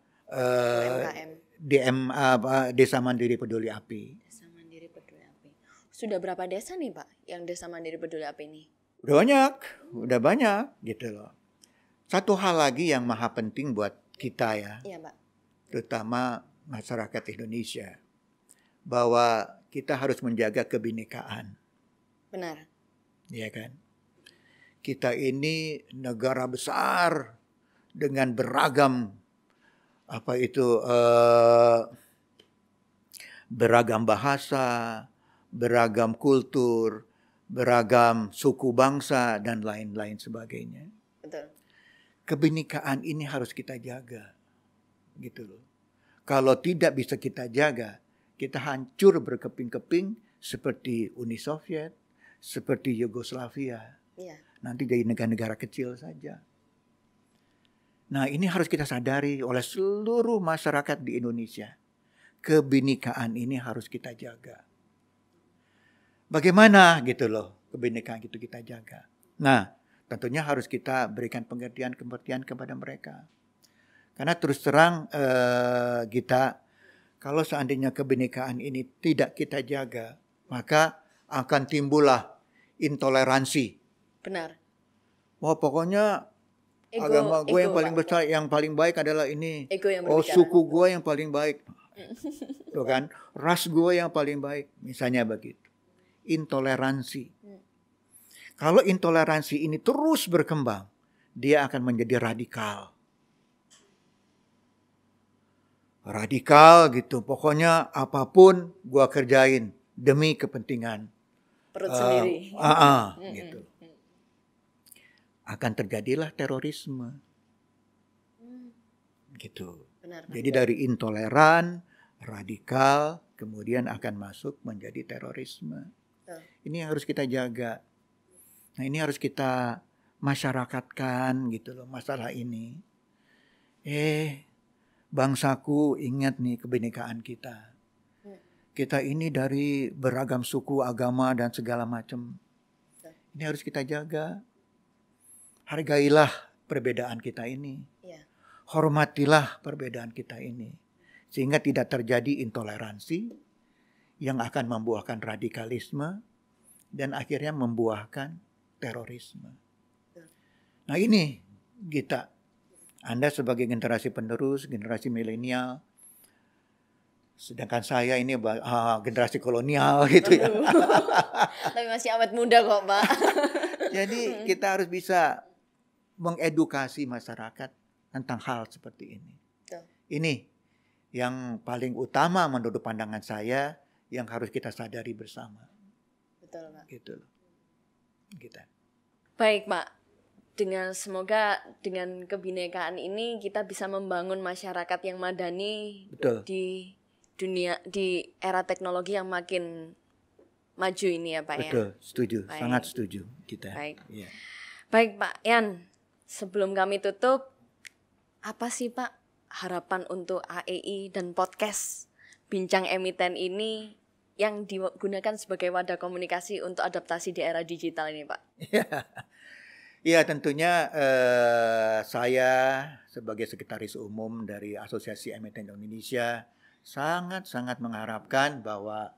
Desa Mandiri Peduli Api. Desa Mandiri Peduli Api. Sudah berapa desa nih Pak yang Desa Mandiri Peduli Api ini? Udah banyak gitu loh. Satu hal lagi yang maha penting buat kita ya. Iya Pak. Terutama masyarakat Indonesia. Bahwa kita harus menjaga kebinekaan. Benar. Iya kan? Kita ini negara besar dengan beragam beragam bahasa, beragam kultur, beragam suku bangsa dan lain-lain sebagainya. Betul. Kebinekaan ini harus kita jaga, gitu loh. Kalau tidak bisa kita jaga, kita hancur berkeping-keping seperti Uni Soviet, seperti Yugoslavia. Iya. Nanti jadi negara-negara kecil saja. Nah, ini harus kita sadari oleh seluruh masyarakat di Indonesia. Kebinekaan ini harus kita jaga. Bagaimana gitu loh kebinekaan itu kita jaga. Nah, tentunya harus kita berikan pengertian kepada mereka. Karena terus terang kita, kalau seandainya kebinekaan ini tidak kita jaga, maka akan timbullah intoleransi. Benar. Wah, pokoknya agama gue yang paling besar, yang paling baik adalah ini. Suku gue yang paling baik. Tuh kan, ras gue yang paling baik. Misalnya begitu. Intoleransi. Kalau intoleransi ini terus berkembang, dia akan menjadi radikal. Radikal gitu. Pokoknya apapun gue kerjain demi kepentingan perut sendiri. Gitu. Akan terjadilah terorisme. Gitu. Benar. Jadi dari intoleran, radikal, kemudian akan masuk menjadi terorisme. Ini harus kita jaga. Nah, ini harus kita masyarakatkan gitu loh masalah ini. Bangsaku, ingat nih kebinekaan kita. Kita ini dari beragam suku, agama dan segala macam. Ini harus kita jaga. Hargailah perbedaan kita ini. Hormatilah perbedaan kita ini. Sehingga tidak terjadi intoleransi yang akan membuahkan radikalisme dan akhirnya membuahkan terorisme. Nah, ini kita. Anda sebagai generasi penerus, generasi milenial. Sedangkan saya ini generasi kolonial gitu ya. Tapi masih awet muda kok, Pak. Jadi kita harus bisa mengedukasi masyarakat tentang hal seperti ini. Betul. Ini yang paling utama menurut pandangan saya yang harus kita sadari bersama. Betul, Pak. Gitu loh. Kita. Baik, Pak. Semoga dengan kebinekaan ini kita bisa membangun masyarakat yang madani. Betul. Di era teknologi yang makin maju ini ya, Pak. Betul, setuju. Baik. Sangat setuju kita. Baik. Ya. Baik, Pak Yan. Sebelum kami tutup, apa sih Pak harapan untuk AEI dan podcast Bincang Emiten ini yang digunakan sebagai wadah komunikasi untuk adaptasi di era digital ini, Pak? Ya, tentunya saya sebagai sekretaris umum dari Asosiasi Emiten Indonesia sangat-sangat mengharapkan bahwa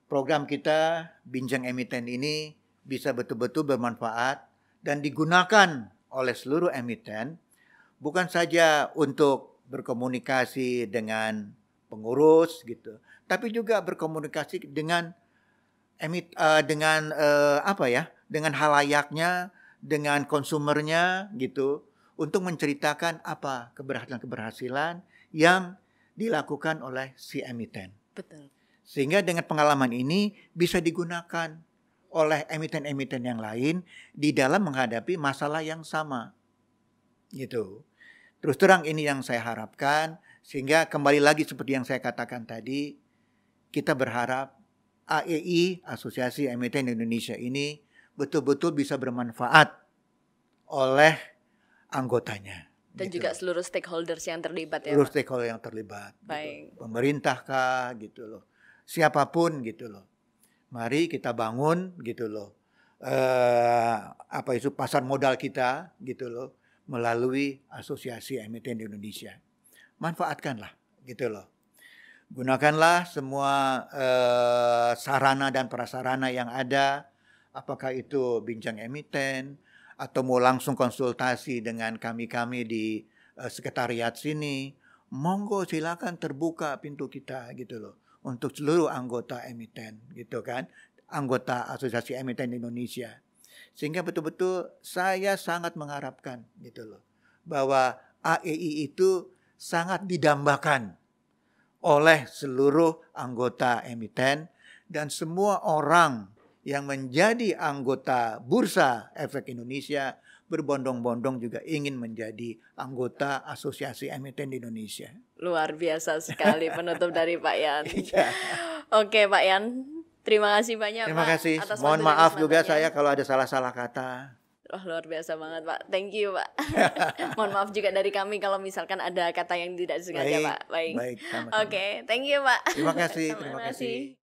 program kita Bincang Emiten ini bisa betul-betul bermanfaat dan digunakan oleh seluruh emiten, bukan saja untuk berkomunikasi dengan pengurus gitu, tapi juga berkomunikasi dengan dengan halayaknya, dengan konsumernya gitu, untuk menceritakan apa keberhasilan-keberhasilan yang dilakukan oleh si emiten. Betul. Sehingga dengan pengalaman ini bisa digunakan oleh emiten-emiten yang lain di dalam menghadapi masalah yang sama. Gitu. Terus terang ini yang saya harapkan, sehingga kembali lagi seperti yang saya katakan tadi, kita berharap AEI, Asosiasi Emiten Indonesia ini betul-betul bisa bermanfaat oleh anggotanya. Dan gitu. juga seluruh stakeholders yang terlibat ya, seluruh Pak? stakeholder yang terlibat. Baik. Gitu. Pemerintah kah gitu loh. Siapapun gitu loh. Mari kita bangun gitu loh. Pasar modal kita gitu loh melalui Asosiasi Emiten di Indonesia. Manfaatkanlah gitu loh. Gunakanlah semua sarana dan prasarana yang ada, apakah itu bincang emiten atau mau langsung konsultasi dengan kami di sekretariat sini. Monggo silakan, terbuka pintu kita gitu loh untuk seluruh anggota emiten gitu kan, anggota Asosiasi Emiten Indonesia. Sehingga betul-betul saya sangat mengharapkan gitu loh bahwa AEI itu sangat didambakan oleh seluruh anggota emiten dan semua orang yang menjadi anggota Bursa Efek Indonesia berbondong-bondong juga ingin menjadi anggota Asosiasi Emiten di Indonesia. Luar biasa sekali penutup dari Pak Yan. Iya. Oke Pak Yan, terima kasih banyak Terima Pak. kasih. Atas Mohon waktu dan maaf juga kesempatannya. saya kalau ada salah-salah kata. Wah, luar biasa banget Pak. Thank you Pak. Mohon maaf juga dari kami kalau misalkan ada kata yang tidak disengaja Pak. Baik. Baik, sama-sama. Oke, thank you Pak. Terima kasih.